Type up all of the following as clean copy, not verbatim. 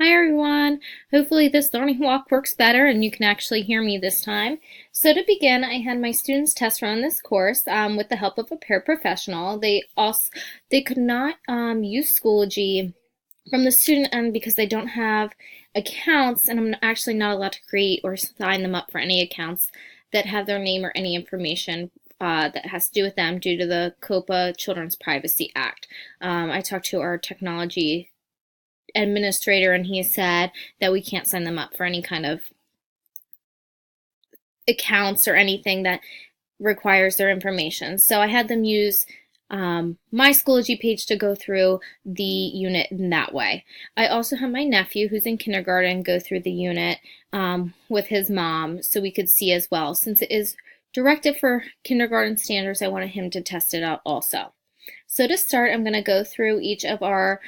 Hi everyone! Hopefully this learning walk works better and you can actually hear me this time. So to begin, I had my students test run this course with the help of a paraprofessional. They could not use Schoology from the student end because they don't have accounts, and I'm actually not allowed to create or sign them up for any accounts that have their name or any information that has to do with them due to the COPA Children's Privacy Act. I talked to our technology administrator and he said that we can't sign them up for any kind of accounts or anything that requires their information. So I had them use my Schoology page to go through the unit in that way. I also had my nephew who's in kindergarten go through the unit with his mom so we could see as well. Since it is directed for kindergarten standards, I wanted him to test it out also. So to start, I'm going to go through each of our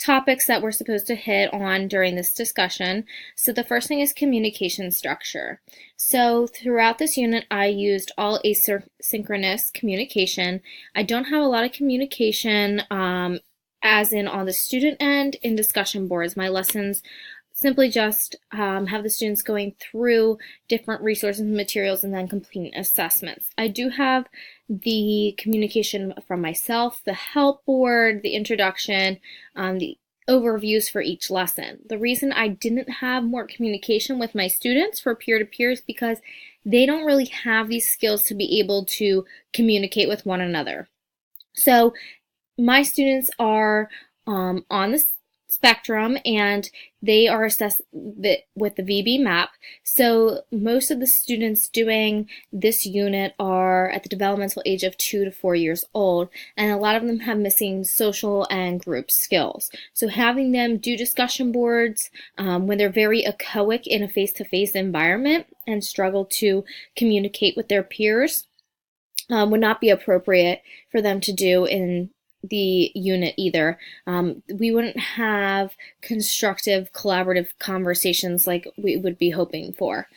topics that we're supposed to hit on during this discussion. So the first thing is communication structure. So throughout this unit, I used all asynchronous communication. I don't have a lot of communication as in on the student end in discussion boards. My lessons simply just have the students going through different resources and materials and then completing assessments. I do have the communication from myself, the help board, the introduction, the overviews for each lesson. The reason I didn't have more communication with my students for peer-to-peer is because they don't really have these skills to be able to communicate with one another. So my students are on the spectrum and they are assessed with the VB map. So most of the students doing this unit are at the developmental age of 2 to 4 years old, and a lot of them have missing social and group skills. So having them do discussion boards when they're very echoic in a face-to-face environment and struggle to communicate with their peers would not be appropriate for them to do in the unit either. We wouldn't have constructive, collaborative conversations like we would be hoping for.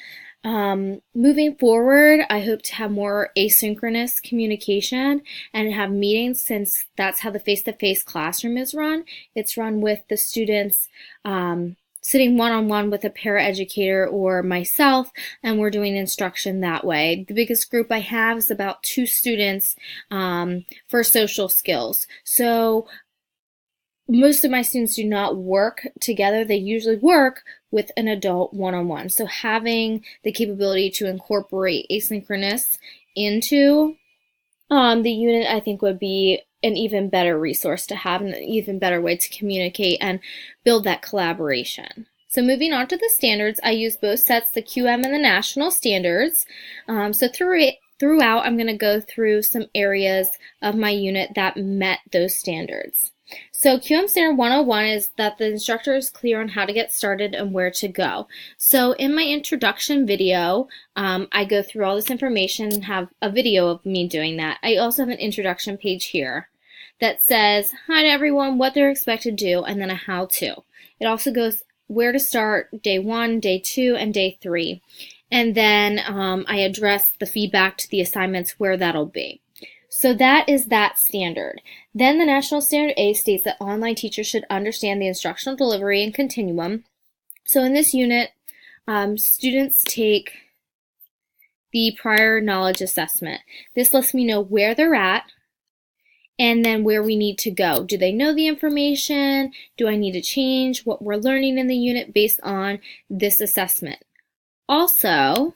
Moving forward, I hope to have more asynchronous communication and have meetings, since that's how the face-to-face classroom is run. It's run with the students sitting one-on-one with a paraeducator or myself, and we're doing instruction that way. The biggest group I have is about 2 students for social skills. So most of my students do not work together. They usually work with an adult one-on-one. So having the capability to incorporate asynchronous into the unit, I think, would be an even better resource to have and an even better way to communicate and build that collaboration. So moving on to the standards, I use both sets, the QM and the national standards. So throughout, I'm going to go through some areas of my unit that met those standards. So QM Standard 101 is that the instructor is clear on how to get started and where to go. So in my introduction video, I go through all this information and have a video of me doing that. I also have an introduction page here that says, hi to everyone, what they're expected to do, and then a how-to. It also goes where to start day 1, day 2, and day 3. And then I address the feedback to the assignments where that'll be. So that is that standard. Then the National Standard A states that online teachers should understand the instructional delivery and continuum. So in this unit, students take the prior knowledge assessment. This lets me know where they're at and then where we need to go. Do they know the information? Do I need to change what we're learning in the unit based on this assessment? Also,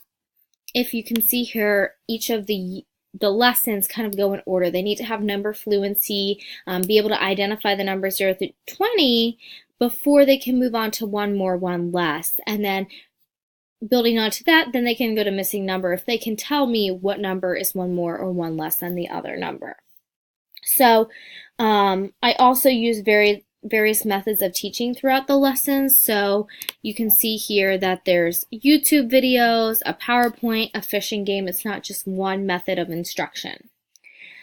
if you can see here, each of the lessons kind of go in order. They need to have number fluency, be able to identify the numbers 0 through 20 before they can move on to one more, one less. And then building onto that, then they can go to missing number if they can tell me what number is one more or one less than the other number. So I also use various methods of teaching throughout the lessons. So you can see here that there's YouTube videos, a PowerPoint, a fishing game. It's not just one method of instruction.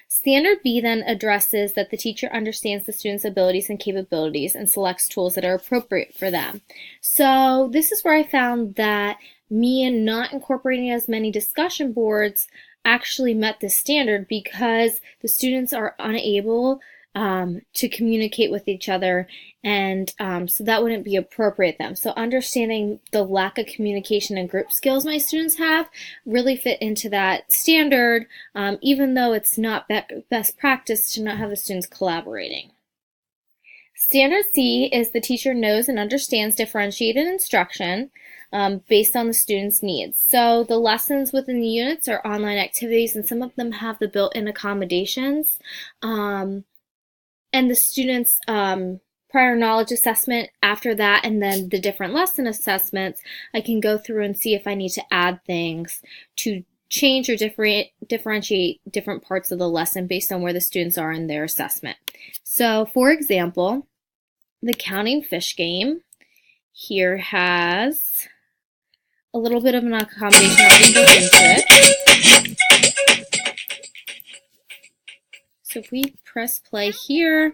Standard B then addresses that the teacher understands the student's abilities and capabilities and selects tools that are appropriate for them. So this is where I found that me and not incorporating as many discussion boards actually met this standard, because the students are unable to communicate with each other, and so that wouldn't be appropriate then. So understanding the lack of communication and group skills my students have really fit into that standard, even though it's not best practice to not have the students collaborating. Standard C is the teacher knows and understands differentiated instruction based on the student's needs. So the lessons within the units are online activities, and some of them have the built-in accommodations. And the students' prior knowledge assessment after that, and then the different lesson assessments, I can go through and see if I need to add things to change or differentiate different parts of the lesson based on where the students are in their assessment. So, for example, the counting fish game here has a little bit of an accommodation already built into it. So if we press play here,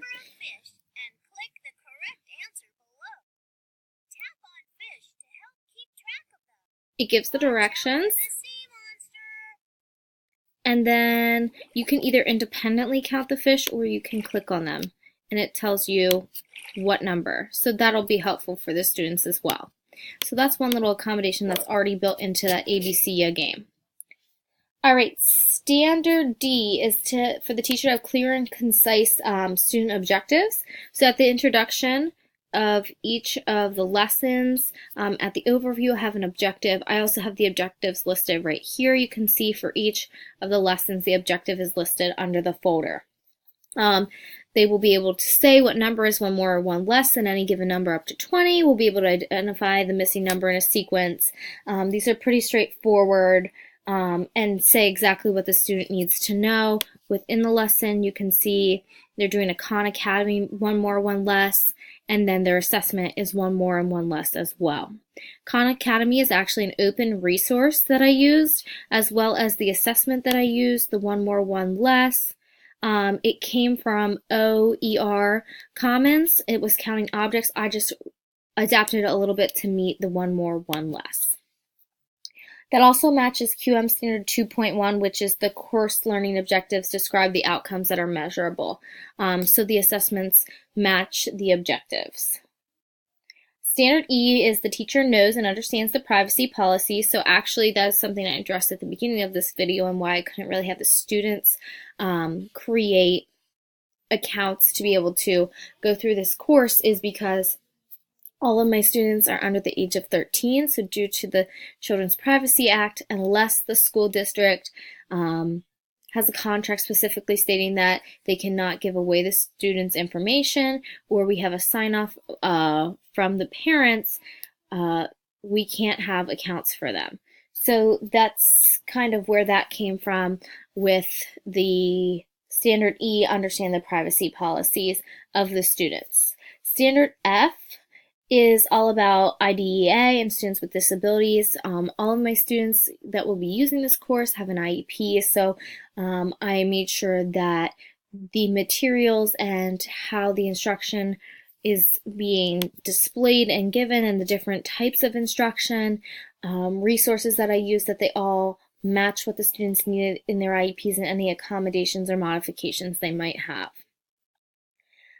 it gives the directions. And then you can either independently count the fish or you can click on them and it tells you what number. So that'll be helpful for the students as well. So that's one little accommodation that's already built into that ABC game. All right, standard D is for the teacher to have clear and concise student objectives. So at the introduction of each of the lessons, at the overview, I have an objective. I also have the objectives listed right here. You can see for each of the lessons, the objective is listed under the folder. They will be able to say what number is one more or one less than any given number up to 20. We'll be able to identify the missing number in a sequence. These are pretty straightforward and say exactly what the student needs to know. Within the lesson, you can see they're doing a Khan Academy, one more, one less, and then their assessment is one more and one less as well. Khan Academy is actually an open resource that I used, as well as the assessment that I used, the one more, one less. It came from OER Commons. It was counting objects. I just adapted it a little bit to meet the one more, one less. That also matches QM Standard 2.1, which is the course learning objectives describe the outcomes that are measurable. So the assessments match the objectives. Standard E is the teacher knows and understands the privacy policy. So actually that's something I addressed at the beginning of this video and why I couldn't really have the students create accounts to be able to go through this course is because all of my students are under the age of 13, so due to the Children's Privacy Act, unless the school district has a contract specifically stating that they cannot give away the students' information, or we have a sign-off from the parents, we can't have accounts for them. So that's kind of where that came from with the Standard E, understand the privacy policies of the students. Standard F is all about IDEA and students with disabilities. All of my students that will be using this course have an IEP, so I made sure that the materials and how the instruction is being displayed and given and the different types of instruction, resources that I use, that they all match what the students needed in their IEPs and any accommodations or modifications they might have.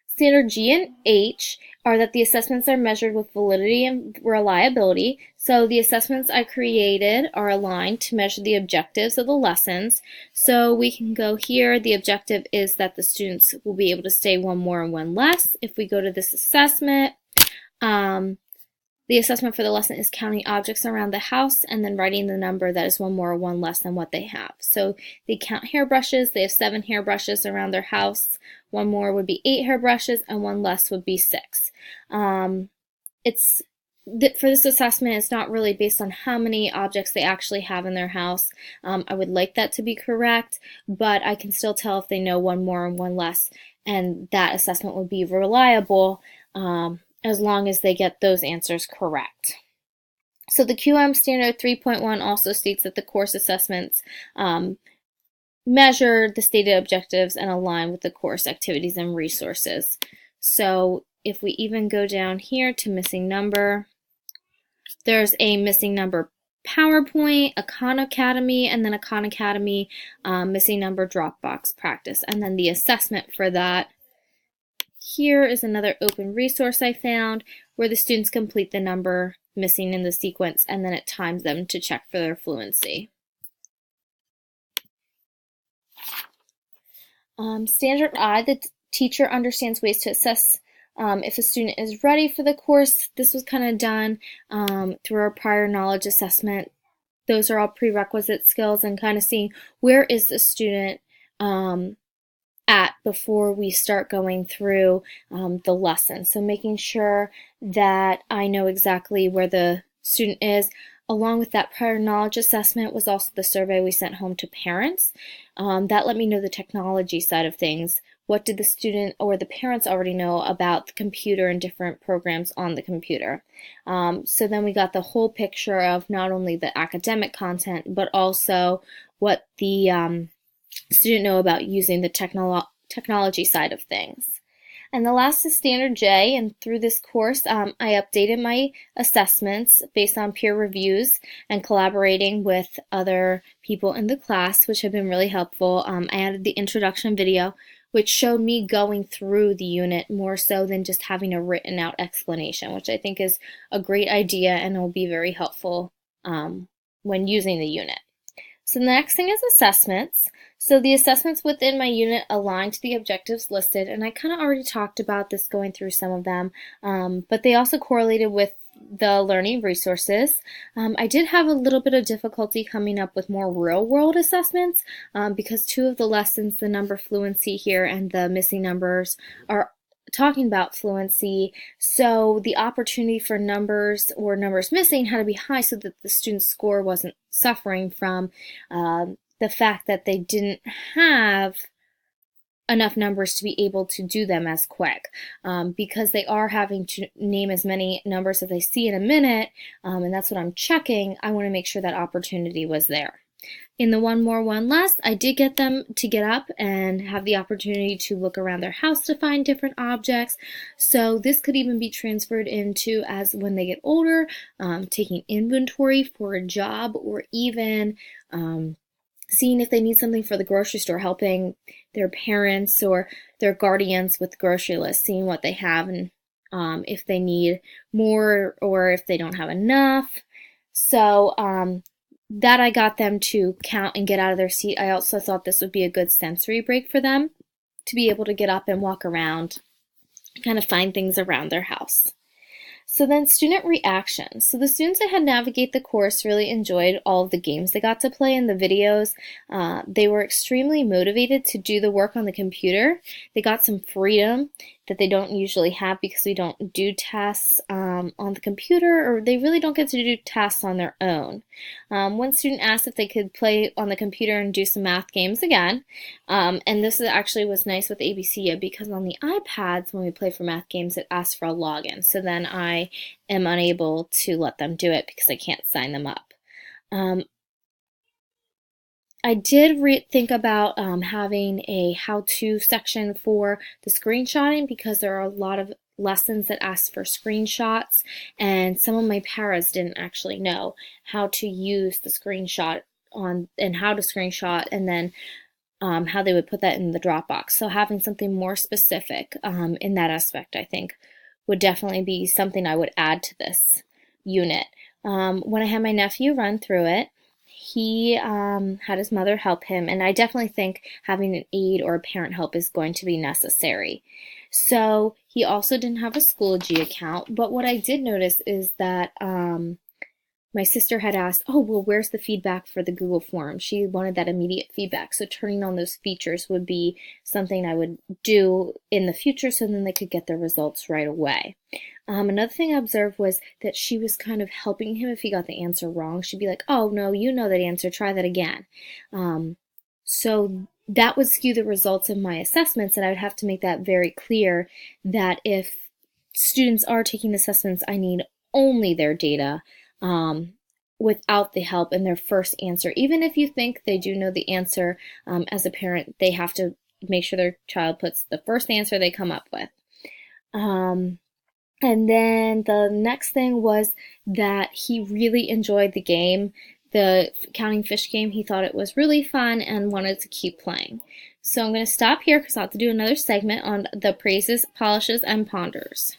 Standard G and H are that the assessments are measured with validity and reliability. So the assessments I created are aligned to measure the objectives of the lessons. So we can go here. The objective is that the students will be able to say one more and one less. If we go to this assessment, the assessment for the lesson is counting objects around the house and then writing the number that is one more or one less than what they have. So they count hairbrushes. They have 7 hairbrushes around their house. One more would be 8 hairbrushes and one less would be 6. For this assessment, it's not really based on how many objects they actually have in their house. I would like that to be correct, but I can still tell if they know one more and one less, and that assessment would be reliable as long as they get those answers correct. So the QM Standard 3.1 also states that the course assessments measure the stated objectives and align with the course activities and resources. So if we even go down here to missing number, there's a missing number PowerPoint, a Khan Academy, and then a Khan Academy missing number Dropbox practice. And then the assessment for that here is another open resource I found where the students complete the number missing in the sequence, and then it times them to check for their fluency. Standard I, the teacher understands ways to assess if a student is ready for the course. This was kind of done through our prior knowledge assessment. Those are all prerequisite skills, and kind of seeing where is the student at before we start going through the lesson. So making sure that I know exactly where the student is. Along with that prior knowledge assessment was also the survey we sent home to parents. That let me know the technology side of things. What did the student or the parents already know about the computer and different programs on the computer? So then we got the whole picture of not only the academic content, but also what the student know about using the technology side of things. And the last is Standard J, and through this course, I updated my assessments based on peer reviews and collaborating with other people in the class, which have been really helpful. I added the introduction video, which showed me going through the unit more so than just having a written out explanation, which I think is a great idea and will be very helpful when using the unit. So the next thing is assessments. So the assessments within my unit align to the objectives listed, and I kind of already talked about this going through some of them, but they also correlated with the learning resources. I did have a little bit of difficulty coming up with more real-world assessments because two of the lessons, the number fluency here and the missing numbers, are talking about fluency, so the opportunity for numbers or numbers missing had to be high so that the student's score wasn't suffering from the fact that they didn't have enough numbers to be able to do them as quick, because they are having to name as many numbers as they see in a minute, and that's what I'm checking. I want to make sure that opportunity was there. In the One More, One Less, I did get them to get up and have the opportunity to look around their house to find different objects. So this could even be transferred into as when they get older, taking inventory for a job, or even seeing if they need something for the grocery store, helping their parents or their guardians with the grocery list, seeing what they have and if they need more or if they don't have enough. So that I got them to count and get out of their seat. I also thought this would be a good sensory break for them to be able to get up and walk around, kind of find things around their house. So then student reactions. So the students that had navigate the course really enjoyed all of the games they got to play and the videos. They were extremely motivated to do the work on the computer. They got some freedom that they don't usually have because we don't do tests on the computer, or they really don't get to do tasks on their own. One student asked if they could play on the computer and do some math games again, and this actually was nice with ABC because on the iPads when we play for math games it asks for a login, so then I am unable to let them do it because I can't sign them up. I did think about having a how-to section for the screenshotting because there are a lot of lessons that ask for screenshots, and some of my paras didn't actually know how to use the screenshot and how to screenshot, and then how they would put that in the Dropbox. So having something more specific in that aspect, I think, would definitely be something I would add to this unit. When I had my nephew run through it, he had his mother help him, and I definitely think having an aide or a parent help is going to be necessary. So he also didn't have a Schoology account, but what I did notice is that my sister had asked, oh, well, where's the feedback for the Google form? She wanted that immediate feedback, so turning on those features would be something I would do in the future so then they could get their results right away. Another thing I observed was that she was kind of helping him if he got the answer wrong. She'd be like, oh, no, you know that answer, try that again. So that would skew the results of my assessments, and I would have to make that very clear that if students are taking assessments, I need only their data without the help in their first answer. Even if you think they do know the answer, as a parent, they have to make sure their child puts the first answer they come up with. And then the next thing was that he really enjoyed the game, the counting fish game. He thought it was really fun and wanted to keep playing. So I'm going to stop here because I'll have to do another segment on the praises, polishes, and ponders.